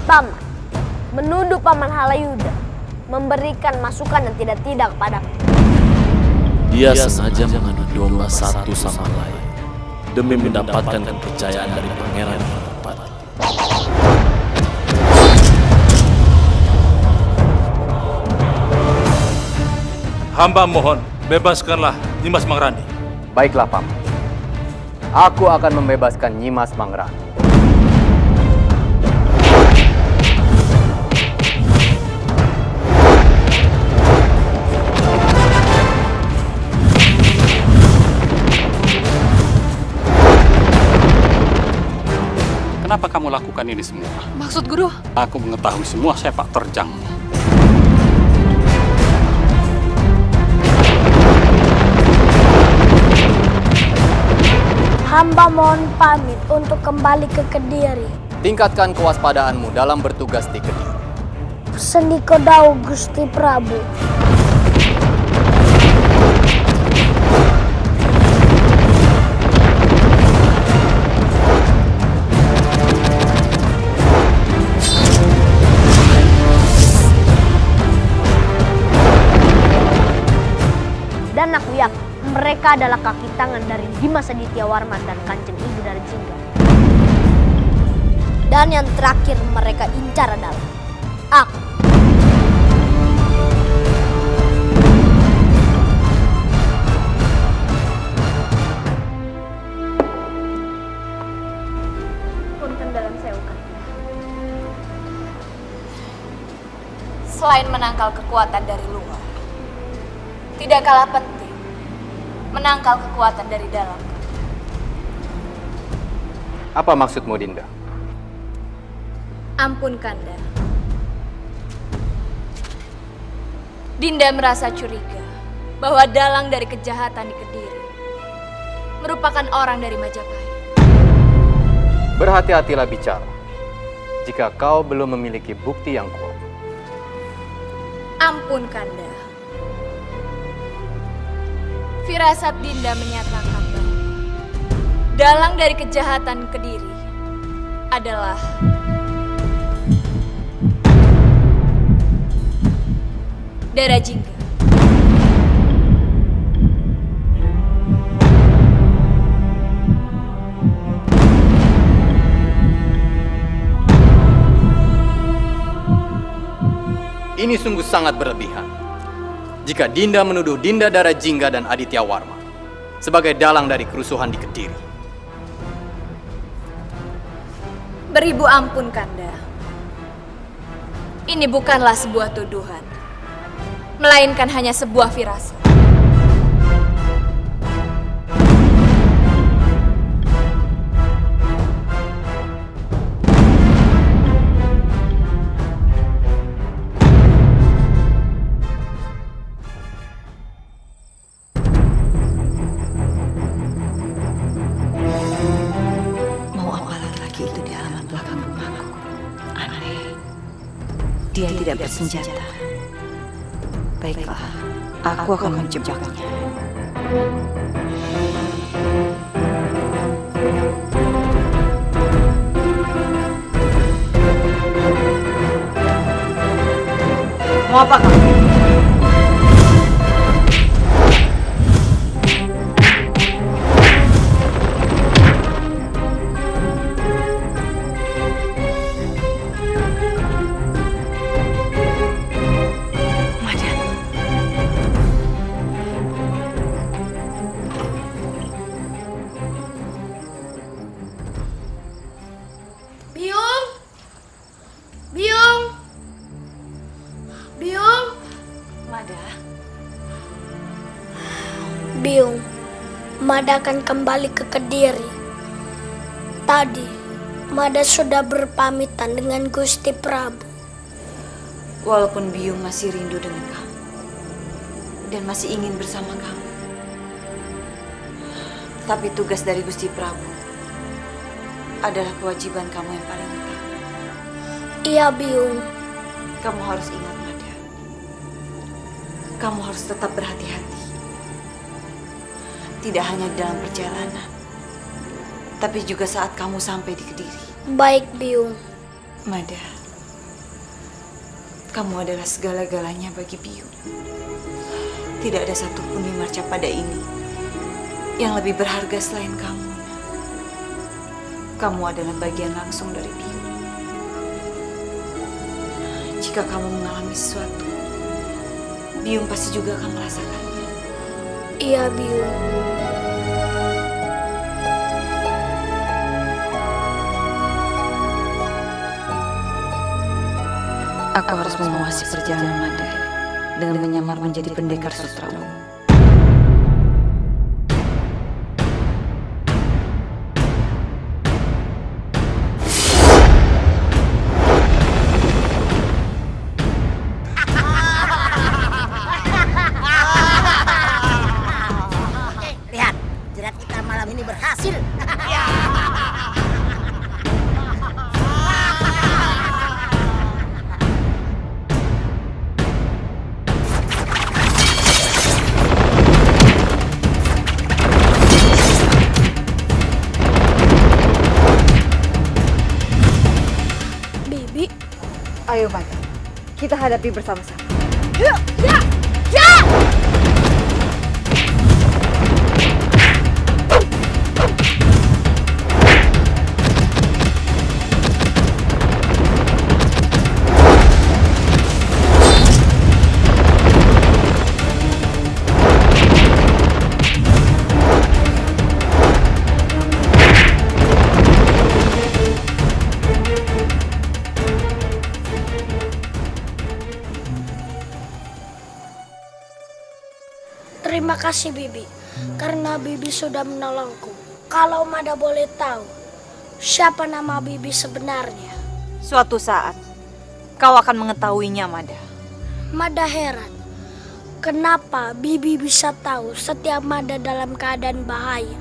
Paman menuduh Paman Halayuda memberikan masukan yang tidak-tidak kepadaku. Dia sengaja mengadu domba satu sama lain demi mendapatkan kepercayaan dari pangeran Balapati. Hamba mohon, bebaskanlah Nyimas Mangrani. Baiklah, Paman. Aku akan membebaskan Nyimas Mangrani. Kenapa kamu lakukan ini semua? Maksud Guru? Aku mengetahui semua sepak terjangmu. Hamba mohon pamit untuk kembali ke Kediri. Tingkatkan kewaspadaanmu dalam bertugas di Kediri. Sendiko Dawuh Gusti Prabu. Dan aku yakin mereka adalah kaki tangan dari Dimas Adityawarman dan Kanjeng Ibu dari Jingga. Dan yang terakhir mereka incar adalah aku. Punten dalam seukan. Selain menangkal kekuatan dari luar, tidak kalah penting menangkal kekuatan dari dalam. Apa maksudmu, Dinda? Ampun, Kanda. Dinda merasa curiga bahwa dalang dari kejahatan di Kediri merupakan orang dari Majapahit. Berhati-hatilah bicara jika kau belum memiliki bukti yang kuat. Ampun, Kanda. Firasat Dinda menyatakan bahwa dalang dari kejahatan Kediri adalah Dara Jingga. Ini sungguh sangat berlebihan. Jika Dinda menuduh Dinda Dara Jingga dan Adityawarman sebagai dalang dari kerusuhan di Kediri. Beribu ampun, Kanda. Ini bukanlah sebuah tuduhan, melainkan hanya sebuah firasat. Dia tidak bersenjata. Baiklah, aku akan menjebaknya. Mau apa kamu? Biung, Mada akan kembali ke Kediri. Tadi, Mada sudah berpamitan dengan Gusti Prabu. Walaupun Biung masih rindu dengan kamu dan masih ingin bersama kamu, tapi tugas dari Gusti Prabu adalah kewajiban kamu yang paling utama. Iya, Biung. Kamu harus ingat, Mada. Kamu harus tetap berhati-hati. Tidak hanya dalam perjalanan, tapi juga saat kamu sampai di Kediri. Baik, Biung. Mada, Kamu adalah segala-galanya bagi Biung. Tidak ada satupun di Marcapada ini yang lebih berharga selain kamu. Kamu adalah bagian langsung dari Biung. Jika kamu mengalami sesuatu, Biung pasti juga akan merasakannya. Iya, Biung. Aku harus mengawasi perjalanan Mada dengan menyamar menjadi pendekar sutra ungu. Lihat, jerat kita malam ini berhasil. Bibi, Ayo Mada, kita hadapi bersama-sama. terima kasih Bibi, karena Bibi sudah menolongku. Kalau Mada boleh tahu, siapa nama Bibi sebenarnya? Suatu saat, kau akan mengetahuinya, Mada. Mada heran, kenapa Bibi bisa tahu setiap Mada dalam keadaan bahaya?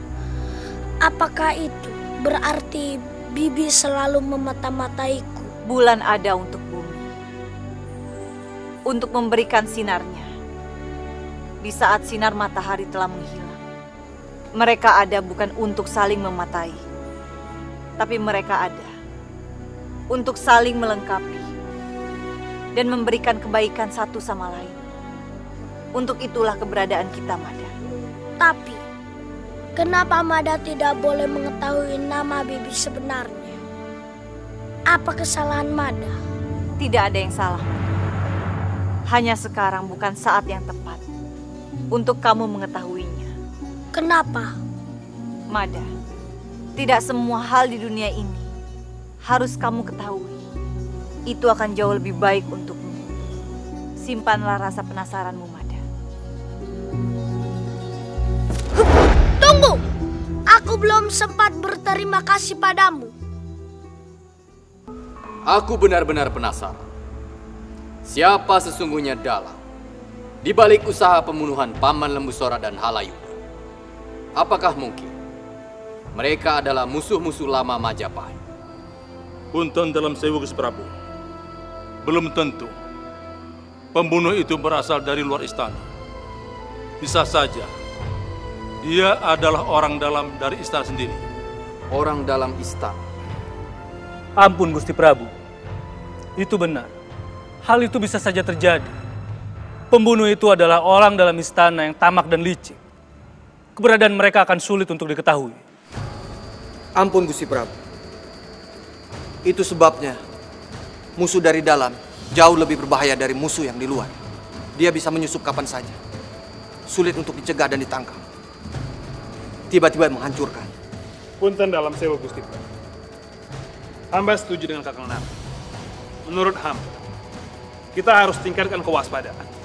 Apakah itu berarti Bibi selalu memata-mataiku? Bulan ada untuk bumi, untuk memberikan sinarnya. Di saat sinar matahari telah menghilang, mereka ada bukan untuk saling mematai, tapi mereka ada untuk saling melengkapi dan memberikan kebaikan satu sama lain. Untuk itulah keberadaan kita, Mada. Tapi, kenapa Mada tidak boleh mengetahui nama Bibi sebenarnya? Apa kesalahan Mada? Tidak ada yang salah. Hanya sekarang bukan saat yang tepat untuk kamu mengetahuinya. Kenapa? Mada, tidak semua hal di dunia ini harus kamu ketahui. Itu akan jauh lebih baik untukmu. Simpanlah rasa penasaranmu, Mada. Tunggu! Aku belum sempat berterima kasih padamu. Aku benar-benar penasaran. Siapa sesungguhnya dalang di balik usaha pembunuhan Paman Lembusora dan Halayuda? Apakah mungkin mereka adalah musuh-musuh lama Majapahit? Punten dalam sewu Gusti Prabu. Belum tentu. Pembunuh itu berasal dari luar istana. Bisa saja dia adalah orang dalam dari istana sendiri. Orang dalam istana? Ampun Gusti Prabu. Itu benar. Hal itu bisa saja terjadi. Pembunuh itu adalah orang dalam istana yang tamak dan licik. Keberadaan mereka akan sulit untuk diketahui. Ampun Gusti Prabu. Itu sebabnya musuh dari dalam jauh lebih berbahaya dari musuh yang di luar. Dia bisa menyusup kapan saja. Sulit untuk dicegah dan ditangkap. Tiba-tiba menghancurkan. Punten dalam sewa Gusti Prabu. Hamba setuju dengan Kakang Nara. Menurut hamba, kita harus tingkatkan kewaspadaan.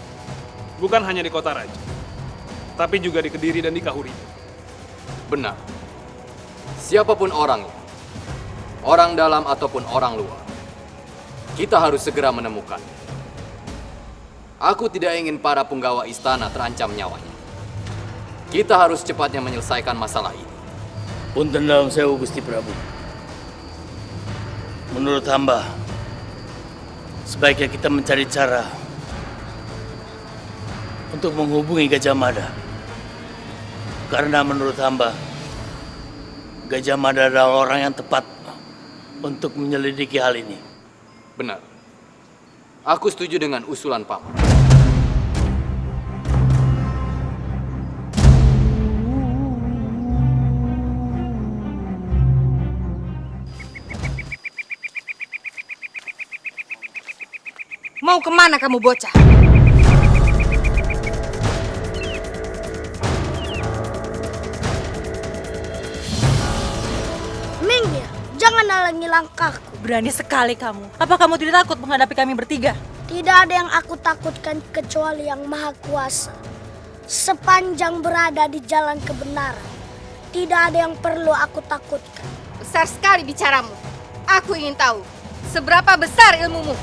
Bukan hanya di kota raja, tapi juga di Kediri dan di Kahuri. Benar. Siapapun orangnya, orang dalam ataupun orang luar, kita harus segera menemukan. Aku tidak ingin para punggawa istana terancam nyawanya. Kita harus cepatnya menyelesaikan masalah ini. Punten dalam sewu Gusti Prabu. Menurut hamba, sebaiknya kita mencari cara untuk menghubungi Gajah Mada. Karena menurut hamba, Gajah Mada adalah orang yang tepat untuk menyelidiki hal ini. Benar. Aku setuju dengan usulan Paman. Mau kemana kamu bocah? Minggir, jangan halangi langkahku. Berani sekali kamu. Apa kamu tidak takut menghadapi kami bertiga? Tidak ada yang aku takutkan kecuali Yang Maha Kuasa. Sepanjang berada di jalan kebenaran, tidak ada yang perlu aku takutkan. Besar sekali bicaramu. Aku ingin tahu, seberapa besar ilmumu?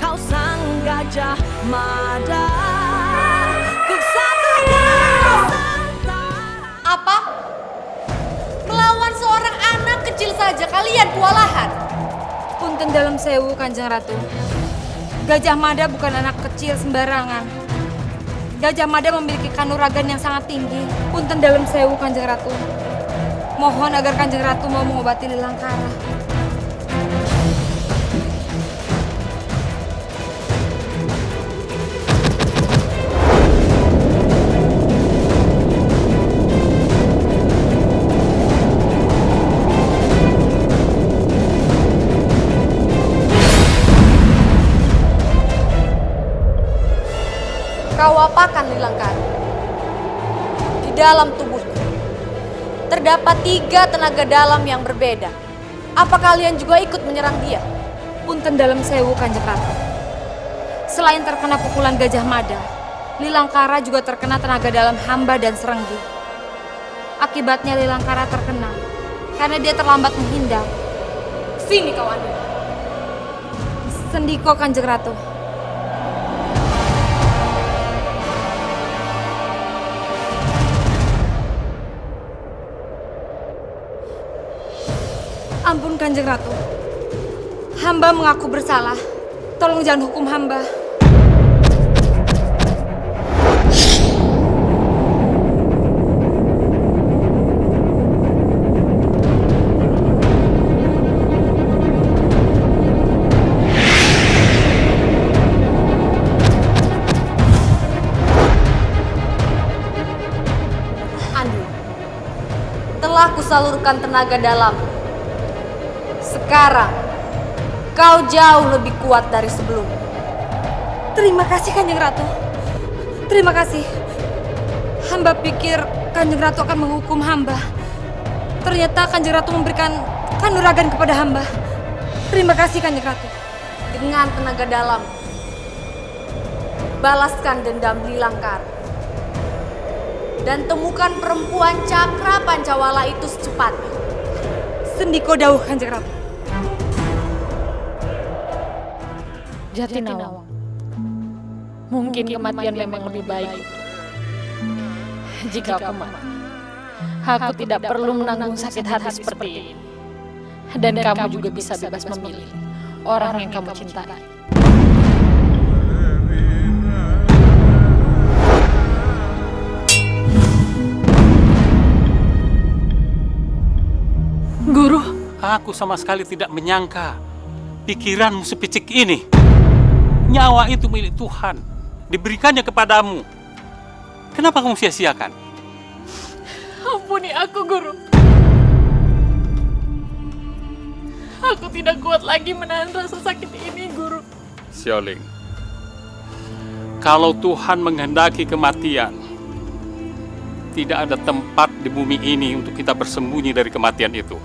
Kau sang Gajah Mada, ku satukan. Apa? Melawan seorang anak kecil saja kalian kewalahan? Punten dalam sewu Kanjeng Ratu. Gajah Mada bukan anak kecil sembarangan. Gajah Mada memiliki kanuragan yang sangat tinggi. Punten dalam sewu Kanjeng Ratu. Mohon agar Kanjeng Ratu mau mengobati Lilangkara. Kau apakan Lilangkara? Di dalam tubuhnya terdapat 3 tenaga dalam yang berbeda. Apa kalian juga ikut menyerang dia? Punten dalam sewu Kanjeng Ratu. Selain terkena pukulan Gajah Mada, Lilangkara juga terkena tenaga dalam hamba dan serenggi. Akibatnya Lilangkara terkena karena dia terlambat menghindar. Sini kau Andi. Sendiko Kanjeng Ratu. Ampun Kanjeng Ratu. Hamba mengaku bersalah. Tolong jangan hukum hamba. Andi, telah kusalurkan tenaga dalam. Sekarang, kau jauh lebih kuat dari sebelumnya. Terima kasih Kanjeng Ratu. Terima kasih. Hamba pikir Kanjeng Ratu akan menghukum hamba. Ternyata Kanjeng Ratu memberikan kanuragan kepada hamba. Terima kasih Kanjeng Ratu. Dengan tenaga dalam, balaskan dendam Lilangkara. Dan temukan perempuan Cakra Pancawala itu secepatnya. Sendiko dawuh Kanjeng Ratu. Jatinawang, mungkin kematian memang lebih baik. Jika aku mati, aku tidak perlu menanggung sakit hati seperti ini. Dan kamu juga bisa bebas memilih orang yang kamu cintai. Guru, aku sama sekali tidak menyangka pikiranmu sepicik ini. Nyawa itu milik Tuhan, diberikannya kepadamu. Kenapa kamu sia-siakan? Ampuni aku, Guru. Aku tidak kuat lagi menahan rasa sakit ini, Guru. Xiaoling, kalau Tuhan menghendaki kematian, tidak ada tempat di bumi ini untuk kita bersembunyi dari kematian itu.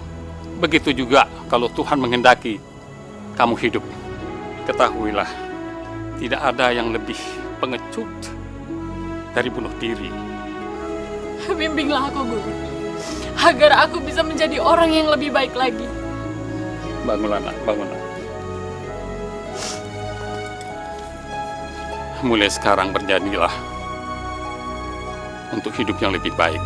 Begitu juga kalau Tuhan menghendaki kamu hidup. Ketahuilah, tidak ada yang lebih pengecut dari bunuh diri. Bimbinglah aku, Guru, agar aku bisa menjadi orang yang lebih baik lagi. Bangunlah, nak, bangunlah. Mulai sekarang berjanjilah untuk hidup yang lebih baik.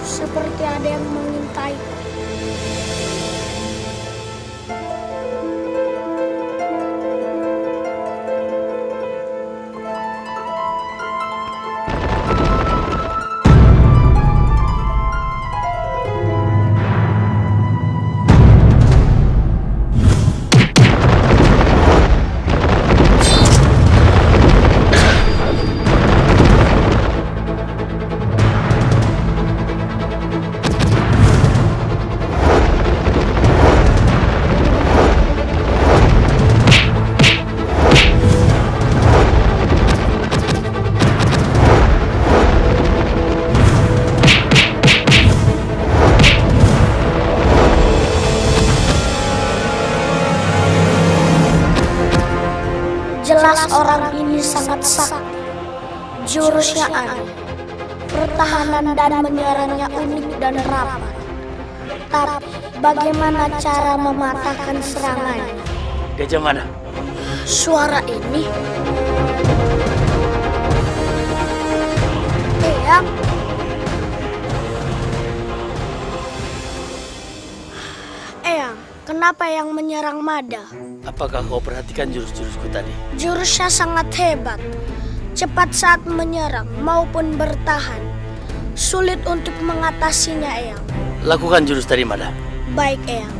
Seperti ada yang mengintai. Jelas orang ini sangat sakti. Jurusnya aneh. Pertahanan dan menyerangnya unik dan rapat. Tapi bagaimana cara mematahkan serangannya? Gajah Mada. Suara ini. Eyang. Eyang, kenapa yang menyerang Mada? Apakah kau perhatikan jurus-jurusku tadi? Jurusnya sangat hebat. Cepat saat menyerang maupun bertahan. Sulit untuk mengatasinya, Eyang. Lakukan jurus tadi, Mada. Baik, Eyang.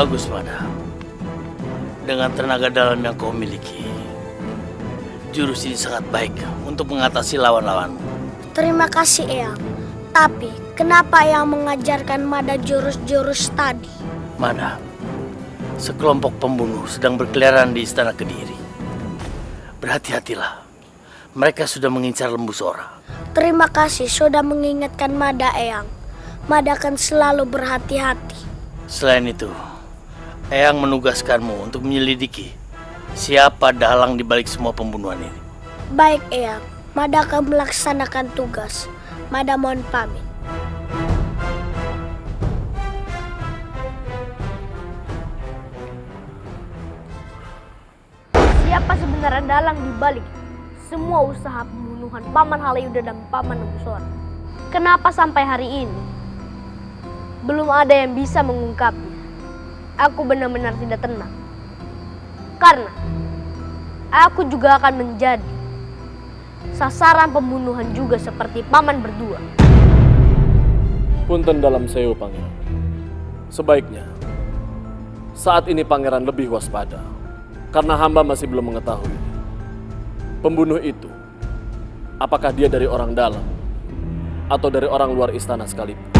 Bagus, Mada. Dengan tenaga dalam yang kau miliki, jurus ini sangat baik untuk mengatasi lawan-lawanmu. Terima kasih, Eyang. Tapi, kenapa Eyang mengajarkan Mada jurus-jurus tadi? Mada, sekelompok pembunuh sedang berkeliaran di istana Kediri. Berhati-hatilah. Mereka sudah mengincar Lembu Sora. Terima kasih sudah mengingatkan Mada, Eyang. Mada akan selalu berhati-hati. Selain itu, Eyang menugaskanmu untuk menyelidiki siapa dalang di balik semua pembunuhan ini. Baik, Eyang. Mada akan melaksanakan tugas. Mada mohon pamit. Siapa sebenarnya dalang di balik semua usaha pembunuhan Paman Halayuda dan Paman Lembu Sora? Kenapa sampai hari ini belum ada yang bisa mengungkapnya? Aku benar-benar tidak tenang. Karena aku juga akan menjadi sasaran pembunuhan juga seperti Paman berdua. Punten dalam sewu, Pangeran. Sebaiknya saat ini Pangeran lebih waspada. Karena hamba masih belum mengetahui pembunuh itu apakah dia dari orang dalam atau dari orang luar istana sekalipun.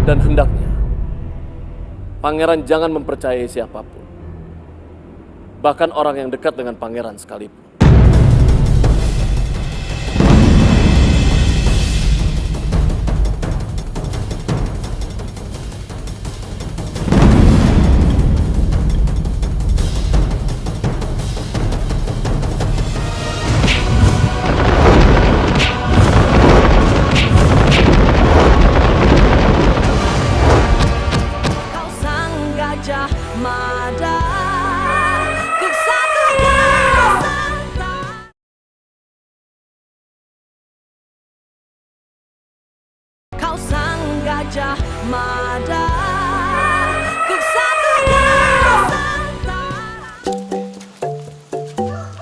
Dan hendaknya Pangeran jangan mempercayai siapapun, bahkan orang yang dekat dengan Pangeran sekalipun. Gajah Mada,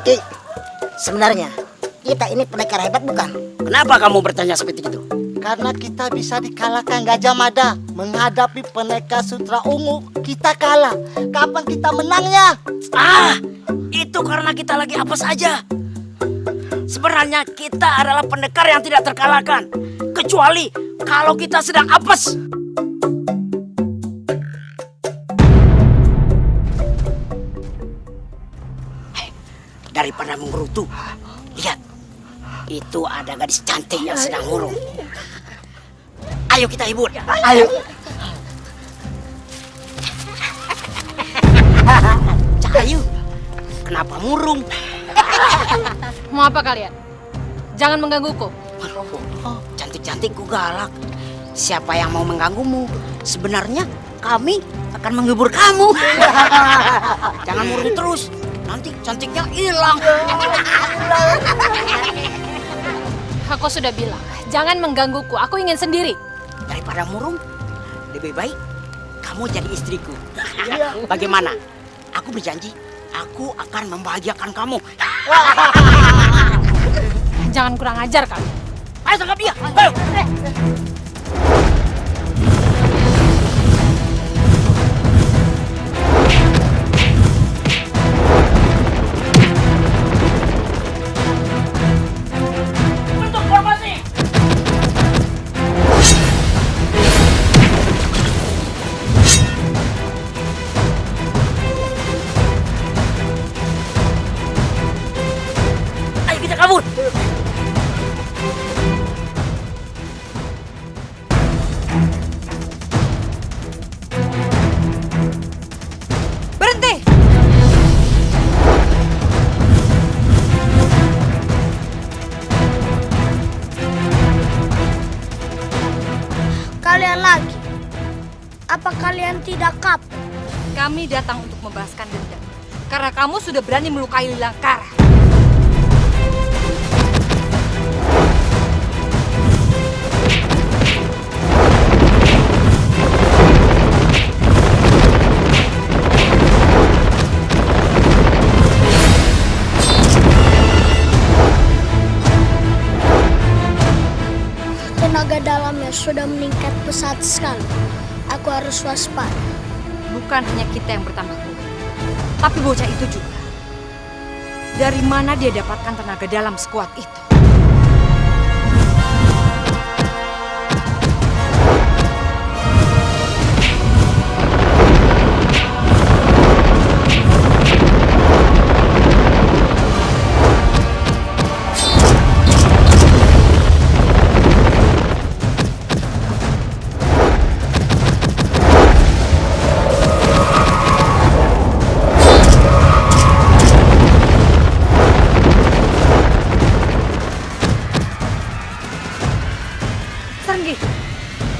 Ki, sebenarnya kita ini pendekar hebat bukan? Kenapa kamu bertanya seperti itu? Karena kita bisa dikalahkan Gajah Mada. Menghadapi pendekar sutra ungu, kita kalah. Kapan kita menangnya? Itu karena kita lagi apes aja. Sebenarnya kita adalah pendekar yang tidak terkalahkan. Kecuali kalau kita sedang apes. Daripada menggerutu, lihat. Itu ada gadis cantik yang sedang murung. Ayo kita hibur. Ayo. Cahayu, kenapa murung? Mau apa kalian? Jangan menggangguku. Cantik-cantikku galak. Siapa yang mau mengganggumu? Sebenarnya kami akan menghibur kamu. Jangan murung terus. Nanti cantiknya hilang. Aku sudah bilang, jangan menggangguku. Aku ingin sendiri. Daripada murung, lebih baik kamu jadi istriku. Bagaimana? Aku berjanji, aku akan membahagiakan kamu. Jangan kurang ajar kalian. Ayo tangkap dia. Ayo. Bentuk formasi. Ayo kita kabur. Berhenti! Kalian lagi? Apa kalian tidak kapok? Kami datang untuk membalaskan dendam. Karena kamu sudah berani melukai Lilangkara. Tenaga dalamnya sudah meningkat pesat sekali. Aku harus waspada. bukan hanya kita yang bertambah kuat, tapi bocah itu juga. Dari mana dia dapatkan tenaga dalam sekuat itu?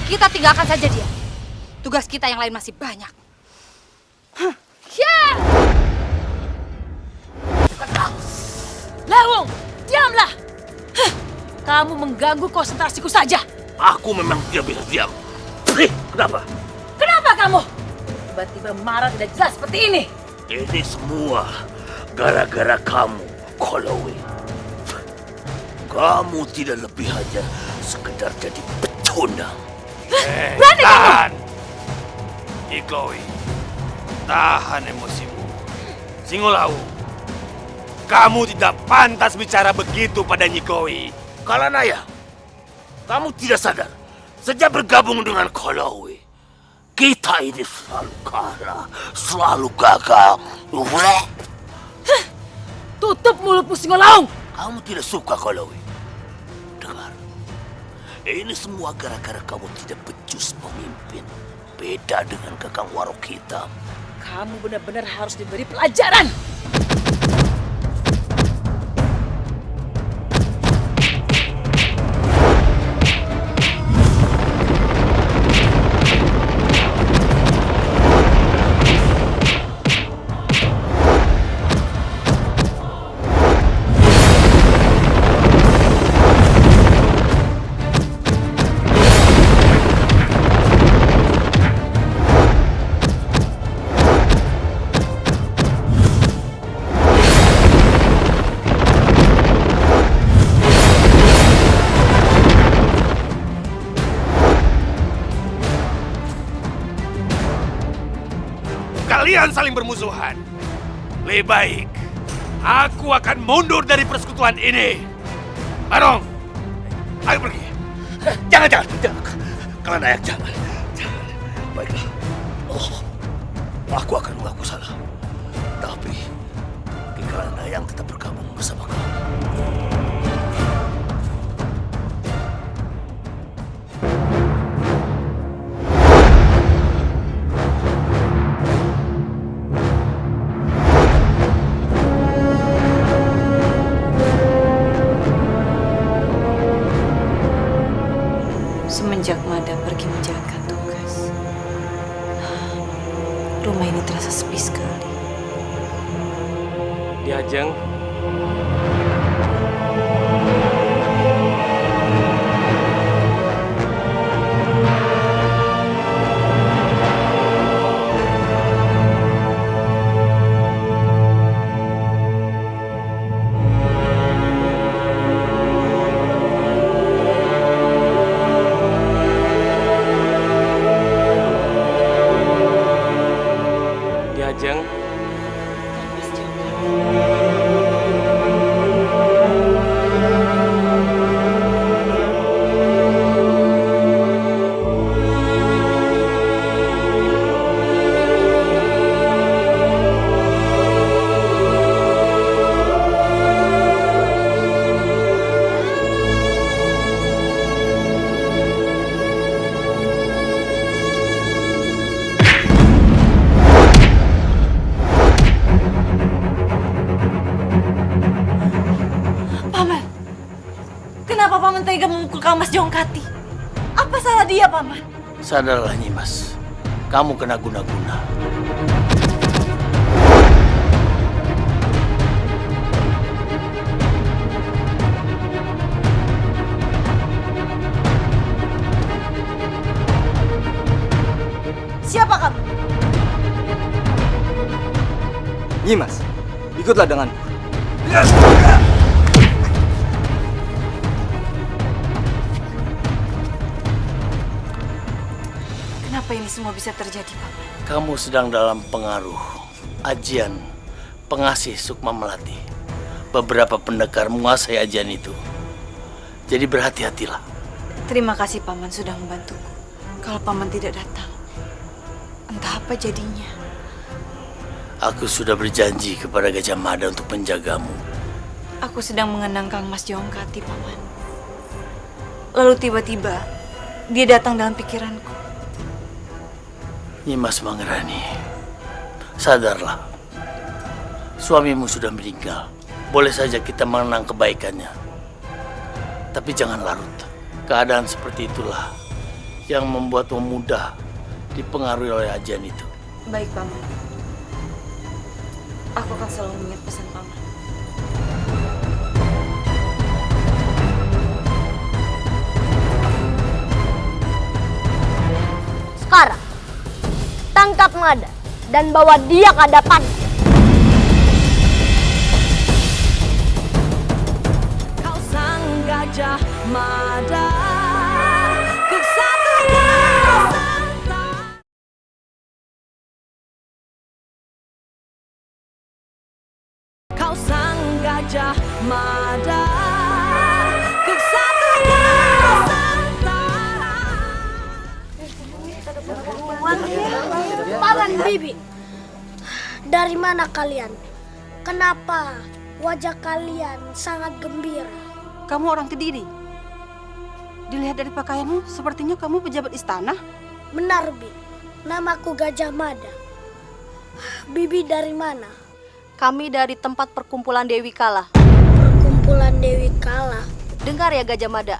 Kita tinggalkan saja dia. Tugas kita yang lain masih banyak. Lewung, diamlah. Kamu mengganggu konsentrasiku saja. Aku memang tidak bisa diam. Kenapa? Kenapa kamu? Tiba-tiba marah tidak jelas seperti ini. Ini semua gara-gara kamu, Kolowe. Kamu tidak lebih hanya sekedar jadi pecundang. Berani tahan! Nyi Chloe, tahan emosimu. Singolawu, kamu tidak pantas bicara begitu pada Nyi Chloe. Kalanaya, kamu tidak sadar. Sejak bergabung dengan Kolowe, kita ini selalu kalah, selalu gagal. Tutup mulutmu, Singolawu. Kamu tidak suka Kolowe. Dengar. Ini semua gara-gara kamu tidak becus pemimpin. Beda dengan Kakang Warok Hitam. Kamu benar-benar harus diberi pelajaran. Kalian saling bermusuhan. Lebih baik aku akan mundur dari persekutuan ini. Barong, ayo pergi. Jangan. Kalanaya, jangan. Baiklah. Aku akan mengaku salah. Tapi Kalanaya yang tetap bergabung bersama kamu. Semenjak Mada pergi menjalankan tugas, rumah ini terasa sepi sekali. Diajeng. Diajeng. Kenapa Paman tega memukul Kamas Jongkati? Apa salah dia, Paman? Sadarlah, Nyimas. Kamu kena guna-guna. Siapa kamu? Nyimas, ikutlah denganku. Kenapa ini semua bisa terjadi, Paman? Kamu sedang dalam pengaruh ajian pengasih Sukma Melati. Beberapa pendekar menguasai ajian itu. Jadi berhati-hatilah. Terima kasih Paman sudah membantuku. Kalau Paman tidak datang, entah apa jadinya. Aku sudah berjanji kepada Gajah Mada untuk menjagamu. Aku sedang mengenang Kang Mas Jongkati, Paman. Lalu tiba-tiba dia datang dalam pikiranku. Nyimas Mangerani, sadarlah. Suamimu sudah meninggal. Boleh saja kita mengenang kebaikannya. Tapi jangan larut. Keadaan seperti itulah yang membuatmu mudah dipengaruhi oleh ajian itu. Baik, Paman. Aku akan selalu mengingat pesan Paman. Sekarang, tangkap Mada dan bawa dia ke hadapan. Kau sang Gajah Mada, ku satukan serta. Kau sang Gajah Mada, ku satukan serta. Paman Bibi, dari mana kalian? Kenapa wajah kalian sangat gembira? Kamu orang Kediri. Dilihat dari pakaianmu, sepertinya kamu pejabat istana. Benar, Bi. Namaku Gajah Mada. Bibi dari mana? Kami dari tempat perkumpulan Dewi Kala. Perkumpulan Dewi Kala? Dengar ya Gajah Mada.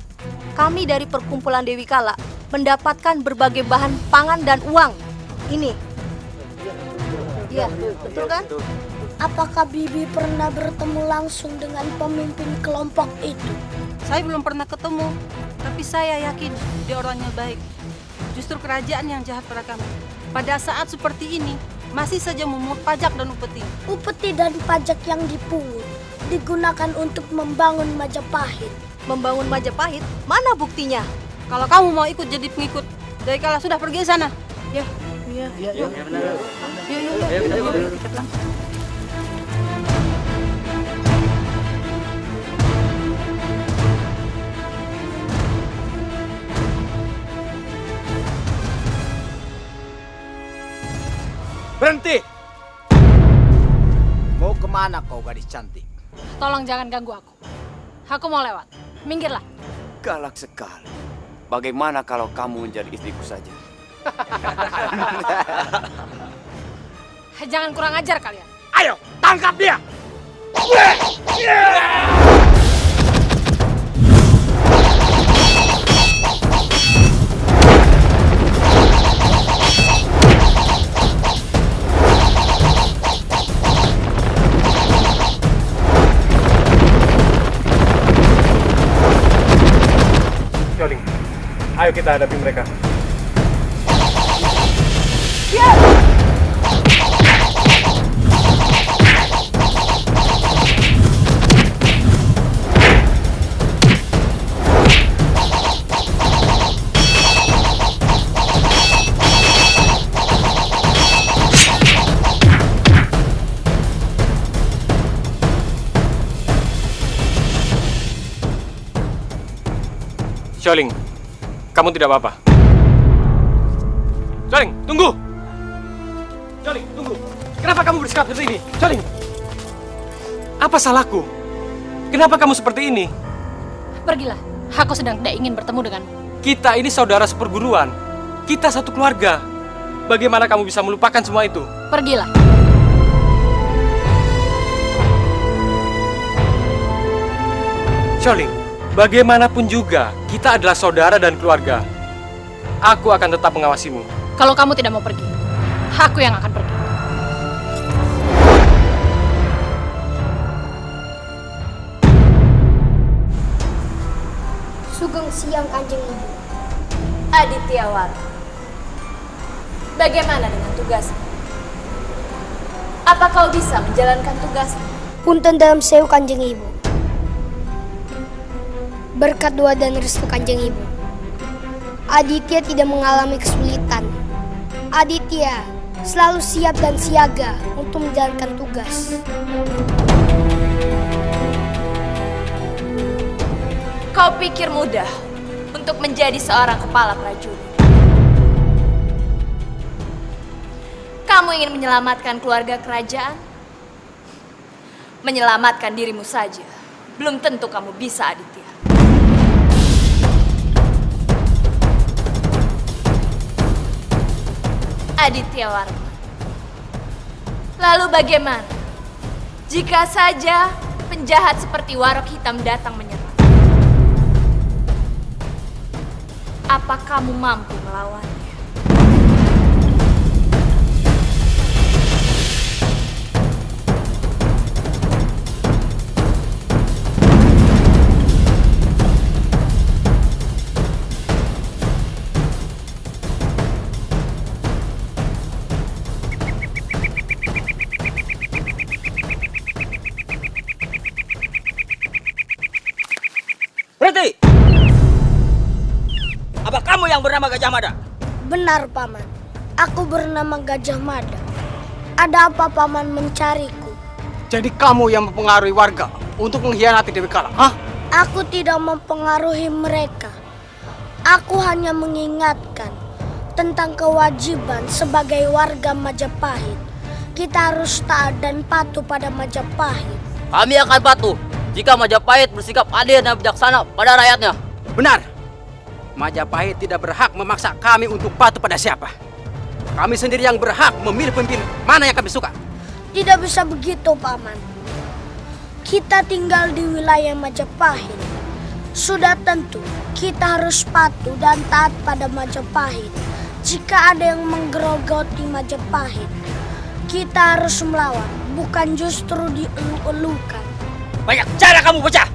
Kami dari perkumpulan Dewi Kala mendapatkan berbagai bahan pangan dan uang. Ini. Iya, betul kan? Apakah Bibi pernah bertemu langsung dengan pemimpin kelompok itu? Saya belum pernah ketemu, tapi saya yakin dia orangnya baik. Justru kerajaan yang jahat pada kami. Pada saat seperti ini, masih saja memungut pajak dan upeti. Upeti dan pajak yang dipungut digunakan untuk membangun Majapahit. Membangun Majapahit? Mana buktinya? Kalau kamu mau ikut jadi pengikut, Dewi Kala sudah pergi ke sana. Ya. Iya. Yuk. Berhenti! Mau kemana kau gadis cantik? Tolong jangan ganggu aku. Aku mau lewat. Minggirlah. Galak sekali. Bagaimana kalau kamu menjadi istriku saja? Jangan kurang ajar kalian. Ayo, tangkap dia! Joling, ayo kita hadapi mereka. Joling, kamu tidak apa-apa. Joling, tunggu! Joling, tunggu! Kenapa kamu bersikap seperti ini? Joling! Apa salahku? Kenapa kamu seperti ini? Pergilah. Aku sedang tidak ingin bertemu denganmu. Kita ini saudara seperguruan. Kita satu keluarga. Bagaimana kamu bisa melupakan semua itu? Pergilah. Joling, bagaimanapun juga, kita adalah saudara dan keluarga. Aku akan tetap mengawasimu. Kalau kamu tidak mau pergi, aku yang akan pergi. Sugeng siang Kanjeng Ibu. Adityawati, bagaimana dengan tugasmu? Apa kau bisa menjalankan tugasmu? Punten dalam sewu Kanjeng Ibu. Berkat doa dan restu Kanjeng Ibu, Aditya tidak mengalami kesulitan. Aditya selalu siap dan siaga untuk menjalankan tugas. Kau pikir mudah untuk menjadi seorang kepala prajurit? Kamu ingin menyelamatkan keluarga kerajaan? Menyelamatkan dirimu saja, belum tentu kamu bisa, Aditya. Aditya Warman. Lalu bagaimana jika saja penjahat seperti Warok Hitam datang menyerang? Apa kamu mampu melawannya? Berhenti! Apa kamu yang bernama Gajah Mada? Benar, Paman. Aku bernama Gajah Mada. Ada apa Paman mencariku? Jadi kamu yang mempengaruhi warga untuk mengkhianati Dewi Kala, hah? Aku tidak mempengaruhi mereka. Aku hanya mengingatkan tentang kewajiban sebagai warga Majapahit. Kita harus taat dan patuh pada Majapahit. Kami akan patuh jika Majapahit bersikap adil dan bijaksana pada rakyatnya. Benar. Majapahit tidak berhak memaksa kami untuk patuh pada siapa. Kami sendiri yang berhak memilih pemimpin mana yang kami suka. Tidak bisa begitu, Paman. Kita tinggal di wilayah Majapahit. Sudah tentu kita harus patuh dan taat pada Majapahit. Jika ada yang menggerogoti Majapahit, kita harus melawan, bukan justru dieluk-elukan. Banyak cara kamu bocah.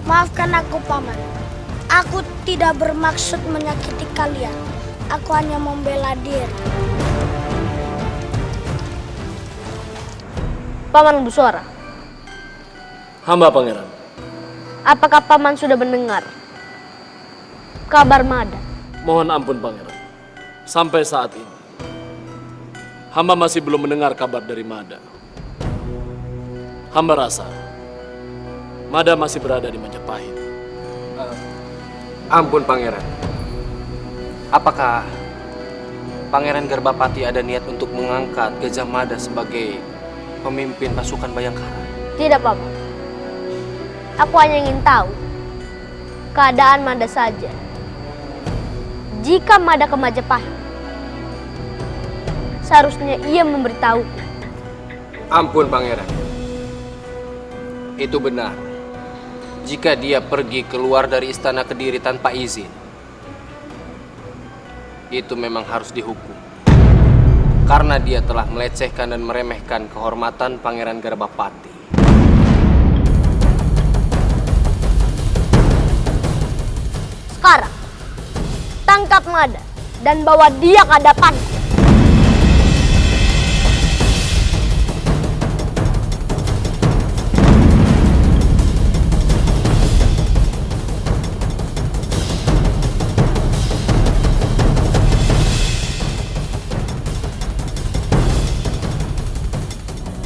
Maafkan aku, Paman. Aku tidak bermaksud menyakiti kalian. Aku hanya membela diri. Paman Busora. Hamba pangeran. Apakah Paman sudah mendengar kabar Mada? Mohon ampun pangeran. Sampai saat ini, hamba masih belum mendengar kabar dari Mada. Hamba rasa Mada masih berada di Majapahit. Ampun pangeran. Apakah Pangeran Garbapati ada niat untuk mengangkat Gajah Mada sebagai pemimpin pasukan Bayangkara? Tidak, Paman. Aku hanya ingin tahu keadaan Mada saja. Jika Mada ke Majapahit, seharusnya ia memberitahuku. Ampun pangeran. Itu benar. Jika dia pergi keluar dari istana Kediri tanpa izin, itu memang harus dihukum. Karena dia telah melecehkan dan meremehkan kehormatan Pangeran Garbapati. Sekarang, tangkap Mada dan bawa dia ke hadapanku.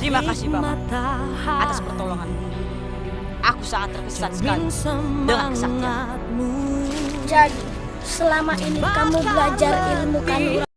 Terima kasih Paman atas pertolonganmu. Aku sangat terkesan sekali dengan kesaktianmu. Jadi, selama ini kamu belajar ilmu kanuragan.